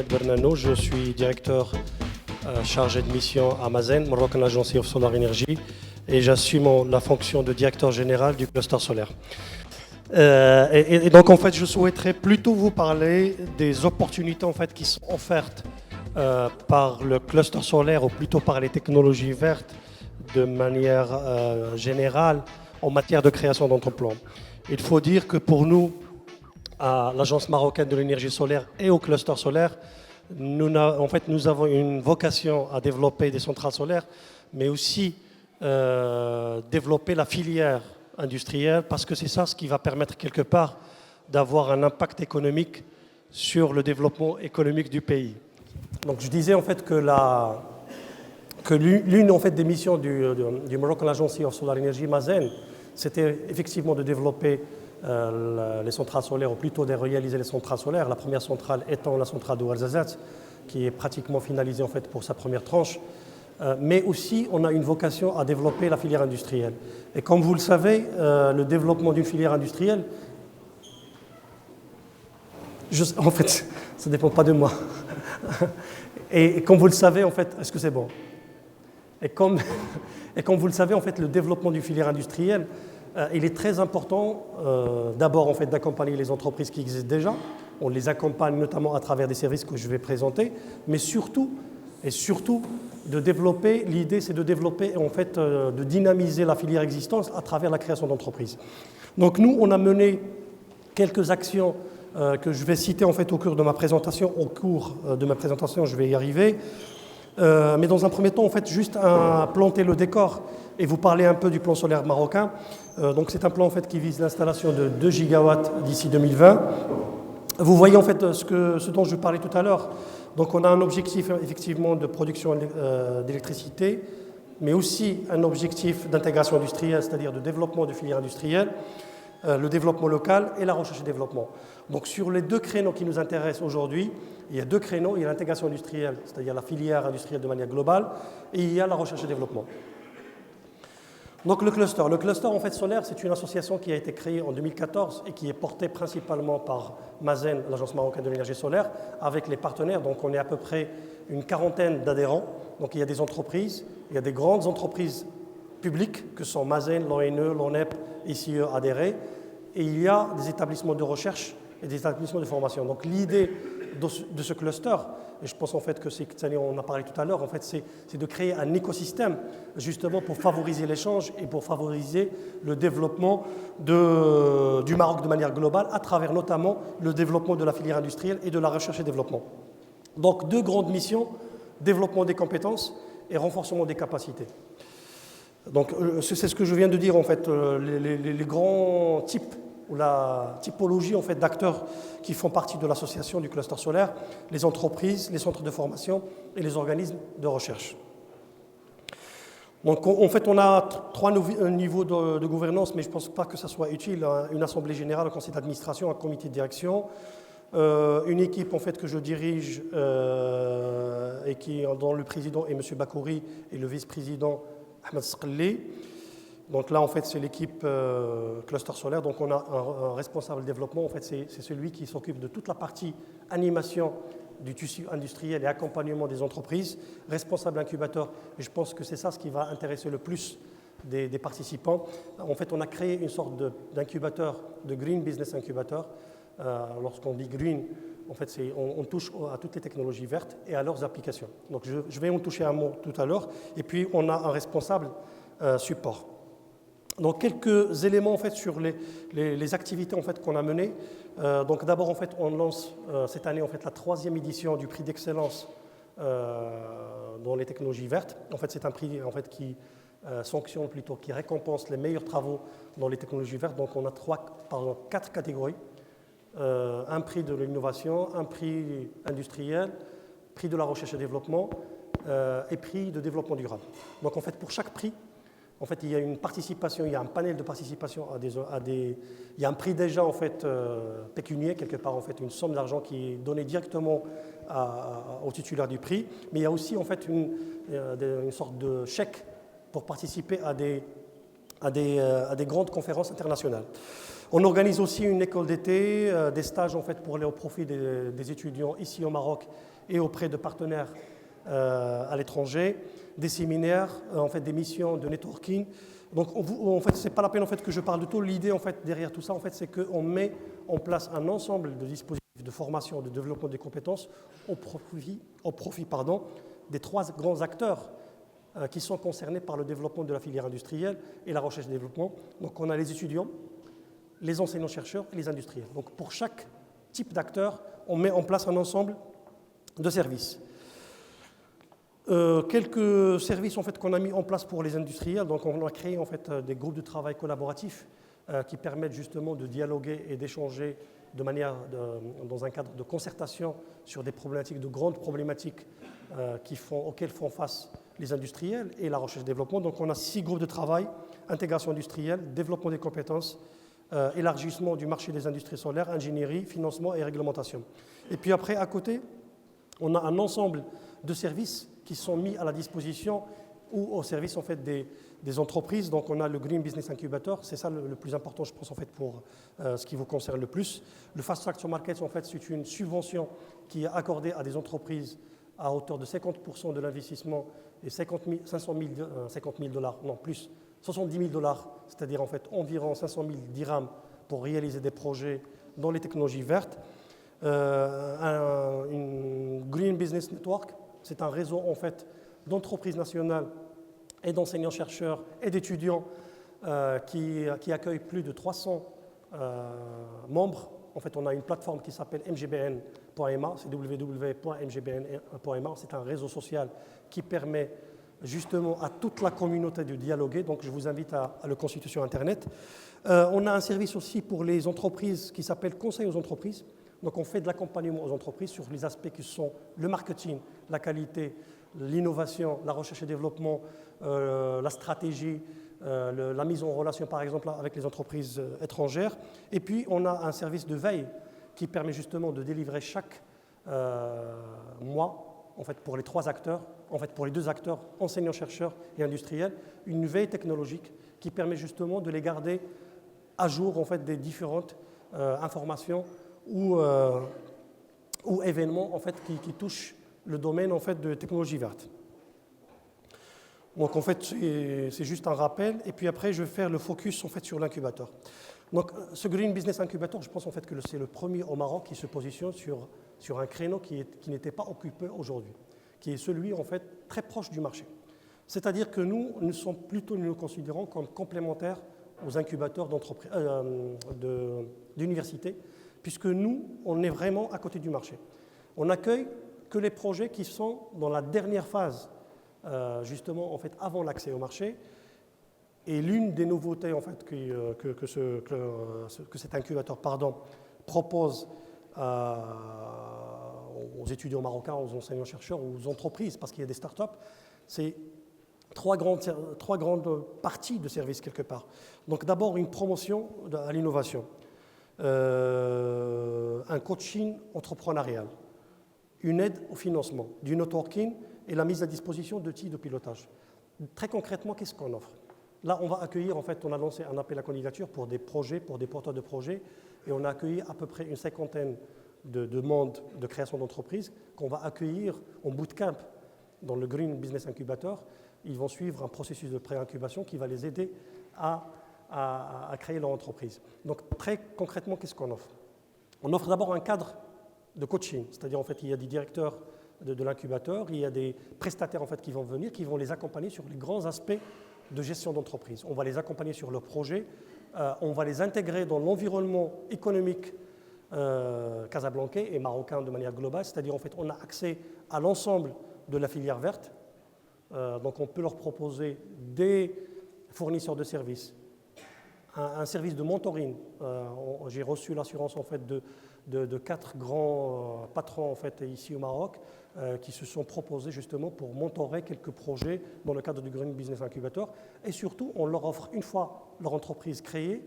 Mohamed Bernanou, je suis directeur chargé de mission à Mazen, Moroccan Agency of Solar Energy, et j'assume la fonction de directeur général du cluster solaire. Et donc en fait, je souhaiterais plutôt vous parler des opportunités en fait qui sont offertes par le cluster solaire, ou plutôt par les technologies vertes de manière générale en matière de création d'emplois. Il faut dire que pour nous, à l'Agence marocaine de l'énergie solaire et au cluster solaire, nous avons une vocation à développer des centrales solaires, mais aussi développer la filière industrielle, parce que c'est ça ce qui va permettre quelque part d'avoir un impact économique sur le développement économique du pays. Donc je disais en fait que l'une en fait, des missions du Moroccan Agency of Solar Energy, Mazen, c'était effectivement de développer les centrales solaires, ou plutôt de réaliser les centrales solaires. La première centrale étant la centrale de Ouarzazate, qui est pratiquement finalisée en fait, pour sa première tranche. Mais aussi, on a une vocation à développer la filière industrielle. Et comme vous le savez, le développement d'une filière industrielle, en fait, ça ne dépend pas de moi. Et comme vous le savez, en fait, est-ce que c'est bon? Et comme vous le savez, en fait, le développement d'une filière industrielle, il est très important, d'abord en fait, d'accompagner les entreprises qui existent déjà. On les accompagne notamment à travers des services que je vais présenter, mais surtout de développer, l'idée c'est de développer, en fait, de dynamiser la filière existante à travers la création d'entreprises. Donc nous, on a mené quelques actions que je vais citer en fait au cours de ma présentation. Je vais y arriver. Mais dans un premier temps, en fait, juste à planter le décor et vous parler un peu du plan solaire marocain. Donc c'est un plan en fait, qui vise l'installation de 2 gigawatts d'ici 2020. Vous voyez en fait ce dont je parlais tout à l'heure. Donc on a un objectif effectivement de production d'électricité, mais aussi un objectif d'intégration industrielle, c'est-à-dire de développement de filières industrielles, le développement local et la recherche et développement. Donc sur les deux créneaux qui nous intéressent aujourd'hui, il y a deux créneaux, il y a l'intégration industrielle, c'est-à-dire la filière industrielle de manière globale, et il y a la recherche et développement. Donc le cluster en fait solaire, c'est une association qui a été créée en 2014 et qui est portée principalement par Mazen, l'Agence marocaine de l'énergie solaire, avec les partenaires. Donc on est à peu près une quarantaine d'adhérents. Donc il y a des entreprises, il y a des grandes entreprises publiques que sont Mazen, l'ONE, l'ONEP, ICE adhérés, et il y a des établissements de recherche et des établissements de formation. Donc l'idée de ce cluster, et je pense en fait que c'est, on en a parlé tout à l'heure, en fait, c'est de créer un écosystème justement pour favoriser l'échange et pour favoriser le développement du Maroc de manière globale, à travers notamment le développement de la filière industrielle et de la recherche et développement. Donc deux grandes missions, développement des compétences et renforcement des capacités. Donc c'est ce que je viens de dire en fait, les grands types ou la typologie en fait, d'acteurs qui font partie de l'association du cluster solaire, les entreprises, les centres de formation et les organismes de recherche. Donc en fait on a trois niveaux de gouvernance, mais je ne pense pas que ça soit utile, une assemblée générale, un conseil d'administration, un comité de direction, une équipe en fait, que je dirige et dont le président est M. Bakouri et le vice-président Ahmed Sqelli. Donc là, en fait, c'est l'équipe cluster solaire. Donc on a un responsable développement. En fait, c'est celui qui s'occupe de toute la partie animation du tissu industriel et accompagnement des entreprises. Responsable incubateur. Et je pense que c'est ça ce qui va intéresser le plus des participants. En fait, on a créé une sorte d'incubateur, de Green Business Incubator. Lorsqu'on dit green, en fait, on touche à toutes les technologies vertes et à leurs applications. Donc je vais en toucher un mot tout à l'heure. Et puis, on a un responsable support. Donc quelques éléments en fait, sur les activités en fait, qu'on a menées. Donc d'abord, en fait, on lance cette année en fait, la 3e édition du prix d'excellence dans les technologies vertes. En fait, c'est un prix en fait, qui sanctionne plutôt, qui récompense les meilleurs travaux dans les technologies vertes. Donc on a 4 catégories. Un prix de l'innovation, un prix industriel, prix de la recherche et développement et prix de développement durable. Donc en fait, pour chaque prix, en fait, il y a une participation, il y a un panel de participation il y a un prix déjà en fait pécunier quelque part en fait une somme d'argent qui est donnée directement au titulaire du prix, mais il y a aussi en fait une sorte de chèque pour participer à des grandes conférences internationales. On organise aussi une école d'été, des stages en fait pour aller au profit des étudiants ici au Maroc et auprès de partenaires à l'étranger, des séminaires, en fait des missions de networking. Donc en fait, c'est pas la peine en fait que je parle de tout. L'idée en fait derrière tout ça en fait, c'est qu'on met en place un ensemble de dispositifs de formation, de développement des compétences au profit des 3 grands acteurs qui sont concernés par le développement de la filière industrielle et la recherche et développement. Donc on a les étudiants, les enseignants-chercheurs et les industriels. Donc pour chaque type d'acteur, on met en place un ensemble de services. Quelques services en fait, qu'on a mis en place pour les industriels. Donc on a créé en fait, des groupes de travail collaboratifs qui permettent justement de dialoguer et d'échanger dans un cadre de concertation sur des problématiques, de grandes problématiques auxquelles font face les industriels et la recherche et développement. Donc on a 6 groupes de travail: intégration industrielle, développement des compétences, élargissement du marché des industries solaires, ingénierie, financement et réglementation. Et puis après, à côté, on a un ensemble de services qui sont mis à la disposition ou au service en fait, des entreprises. Donc on a le Green Business Incubator, c'est ça le plus important je pense en fait, pour ce qui vous concerne le plus. Le Fast Track to Market, en fait, c'est une subvention qui est accordée à des entreprises à hauteur de 50% de l'investissement et 50 000 dollars, non plus, 70 000 dollars, c'est-à-dire en fait environ 500 000 dirhams pour réaliser des projets dans les technologies vertes. Une Green Business Network, c'est un réseau en fait d'entreprises nationales et d'enseignants-chercheurs et d'étudiants qui accueille plus de 300 membres. En fait, on a une plateforme qui s'appelle mgbn.ma, c'est www.mgbn.ma. C'est un réseau social qui permet justement à toute la communauté de dialoguer. Donc, je vous invite à le consulter sur Internet. On a un service aussi pour les entreprises qui s'appelle Conseil aux entreprises. Donc, on fait de l'accompagnement aux entreprises sur les aspects qui sont le marketing, la qualité, l'innovation, la recherche et développement, la stratégie, la mise en relation, par exemple, avec les entreprises étrangères. Et puis, on a un service de veille qui permet justement de délivrer chaque mois, en fait, pour les 3 acteurs, en fait, pour les 2 acteurs, enseignants, chercheurs et industriels, une veille technologique qui permet justement de les garder à jour, en fait, des différentes informations ou événements, en fait, qui touchent le domaine, en fait, de technologie verte. Donc, en fait, c'est juste un rappel. Et puis après, je vais faire le focus, en fait, sur l'incubateur. Donc, ce Green Business Incubator, je pense, en fait, que c'est le premier au Maroc qui se positionne sur un créneau qui n'était pas occupé aujourd'hui, qui est celui, en fait, très proche du marché. C'est-à-dire que nous nous considérons comme complémentaires aux incubateurs d'universités, puisque nous, on est vraiment à côté du marché. On n'accueille que les projets qui sont dans la dernière phase, justement, en fait, avant l'accès au marché. Et l'une des nouveautés, en fait, que cet incubateur propose aux étudiants marocains, aux enseignants-chercheurs, aux entreprises, parce qu'il y a des startups, c'est 3 grandes parties de services quelque part. Donc d'abord une promotion à l'innovation, un coaching entrepreneurial, une aide au financement, du networking et la mise à disposition d'outils de pilotage. Très concrètement, qu'est-ce qu'on offre? Là, on va accueillir, en fait, on a lancé un appel à candidature pour des projets, pour des porteurs de projets, et on a accueilli à peu près une 50aine de demandes de création d'entreprises qu'on va accueillir en bootcamp dans le Green Business Incubator. Ils vont suivre un processus de pré-incubation qui va les aider à créer leur entreprise. Donc, très concrètement, qu'est-ce qu'on offre? On offre d'abord un cadre de coaching, c'est-à-dire, en fait, il y a des directeurs de l'incubateur, il y a des prestataires, en fait, qui vont venir, qui vont les accompagner sur les grands aspects de gestion d'entreprise. On va les accompagner sur leurs projets, on va les intégrer dans l'environnement économique casablancais et marocain de manière globale, c'est-à-dire, en fait, on a accès à l'ensemble de la filière verte. Donc on peut leur proposer des fournisseurs de services, un service de mentoring. J'ai reçu l'assurance, en fait, de 4 grands patrons, en fait, ici au Maroc qui se sont proposés justement pour mentorer quelques projets dans le cadre du Green Business Incubator. Et surtout, on leur offre, une fois leur entreprise créée,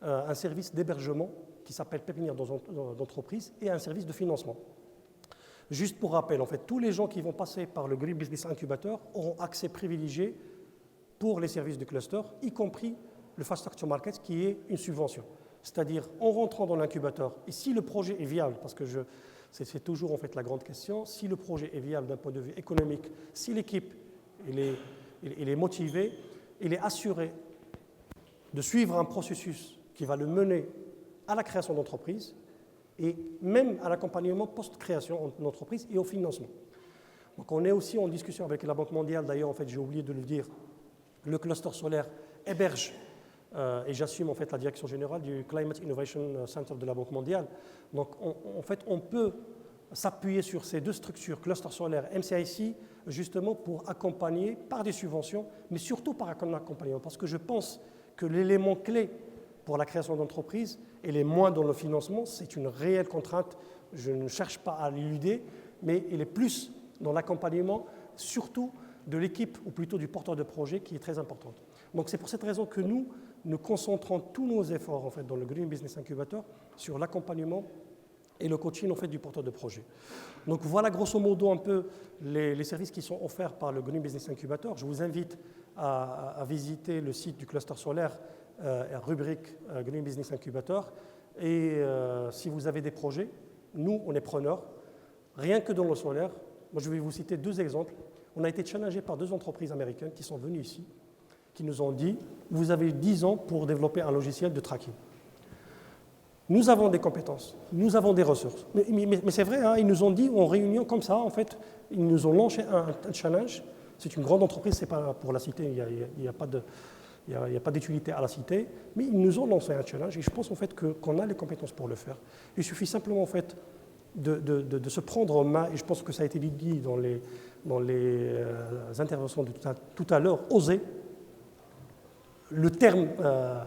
un service d'hébergement qui s'appelle Pépinière d'entreprise et un service de financement. Juste pour rappel, en fait, tous les gens qui vont passer par le Green Business Incubator auront accès privilégié pour les services du cluster, y compris le Fast Track to Market, qui est une subvention. c'est-à-dire en rentrant dans l'incubateur, et si le projet est viable, parce que c'est toujours en fait la grande question, si le projet est viable d'un point de vue économique, si l'équipe est motivée, il est assuré de suivre un processus qui va le mener à la création d'entreprise et même à l'accompagnement post-création d'entreprise et au financement. Donc on est aussi en discussion avec la Banque mondiale, d'ailleurs en fait j'ai oublié de le dire, le cluster solaire héberge et j'assume en fait la direction générale du Climate Innovation Center de la Banque mondiale. Donc en fait on peut s'appuyer sur ces deux structures, cluster solaire, MCIC, justement pour accompagner par des subventions, mais surtout par un accompagnement, parce que je pense que l'élément clé pour la création d'entreprise et les moins dans le financement, c'est une réelle contrainte. Je ne cherche pas à l'éluder, mais il est plus dans l'accompagnement, surtout de l'équipe, ou plutôt du porteur de projet, qui est très importante. Donc c'est pour cette raison que nous concentrons tous nos efforts en fait, dans le Green Business Incubator sur l'accompagnement et le coaching en fait, du porteur de projet. Donc voilà grosso modo un peu les services qui sont offerts par le Green Business Incubator. Je vous invite à visiter le site du cluster solaire, rubrique Green Business Incubator. Et si vous avez des projets, nous, on est preneurs. Rien que dans le solaire, moi je vais vous citer deux exemples. On a été challengé par deux entreprises américaines qui sont venues ici, qui nous ont dit « Vous avez 10 ans pour développer un logiciel de tracking. » Nous avons des compétences, nous avons des ressources. Mais c'est vrai, hein, ils nous ont dit en réunion comme ça, en fait, ils nous ont lancé un challenge. C'est une grande entreprise, ce n'est pas pour la citer, il n'y a pas d'utilité à la citer, mais ils nous ont lancé un challenge et je pense en fait qu'on a les compétences pour le faire. Il suffit simplement en fait de se prendre en main, et je pense que ça a été dit dans les interventions de tout à l'heure, oser. Le terme,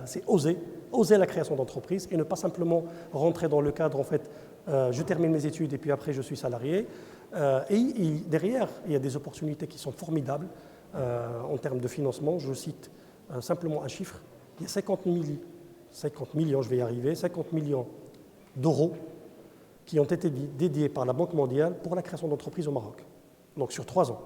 c'est oser la création d'entreprise et ne pas simplement rentrer dans le cadre, en fait, je termine mes études et puis après je suis salarié. Et derrière, il y a des opportunités qui sont formidables en termes de financement. Je cite simplement un chiffre. Il y a 50 millions, je vais y arriver, 50 millions d'euros qui ont été dédiés par la Banque mondiale pour la création d'entreprises au Maroc. Donc sur 3 ans.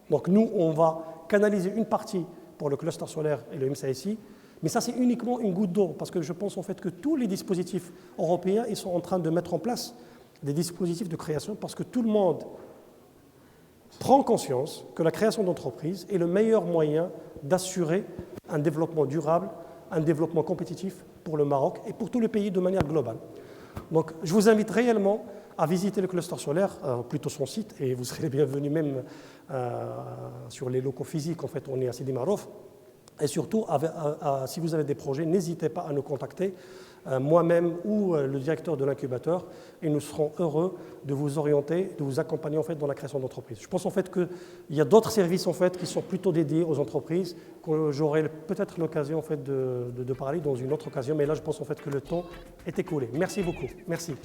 Donc nous, on va canaliser une partie pour le cluster solaire et le MCIC, mais ça c'est uniquement une goutte d'eau, parce que je pense en fait que tous les dispositifs européens, ils sont en train de mettre en place des dispositifs de création, parce que tout le monde prend conscience que la création d'entreprise est le meilleur moyen d'assurer un développement durable, un développement compétitif pour le Maroc et pour tous les pays de manière globale. Donc je vous invite réellement à visiter le cluster solaire, plutôt son site, et vous serez les bienvenus même sur les locaux physiques. En fait, on est à Sidi Marouf. Et surtout, si vous avez des projets, n'hésitez pas à nous contacter, moi-même ou le directeur de l'incubateur, et nous serons heureux de vous orienter, de vous accompagner en fait, dans la création d'entreprises. Je pense en fait qu'il y a d'autres services en fait, qui sont plutôt dédiés aux entreprises, que j'aurai peut-être l'occasion en fait, de parler dans une autre occasion, mais là je pense en fait, que le temps est écoulé. Merci beaucoup. Merci.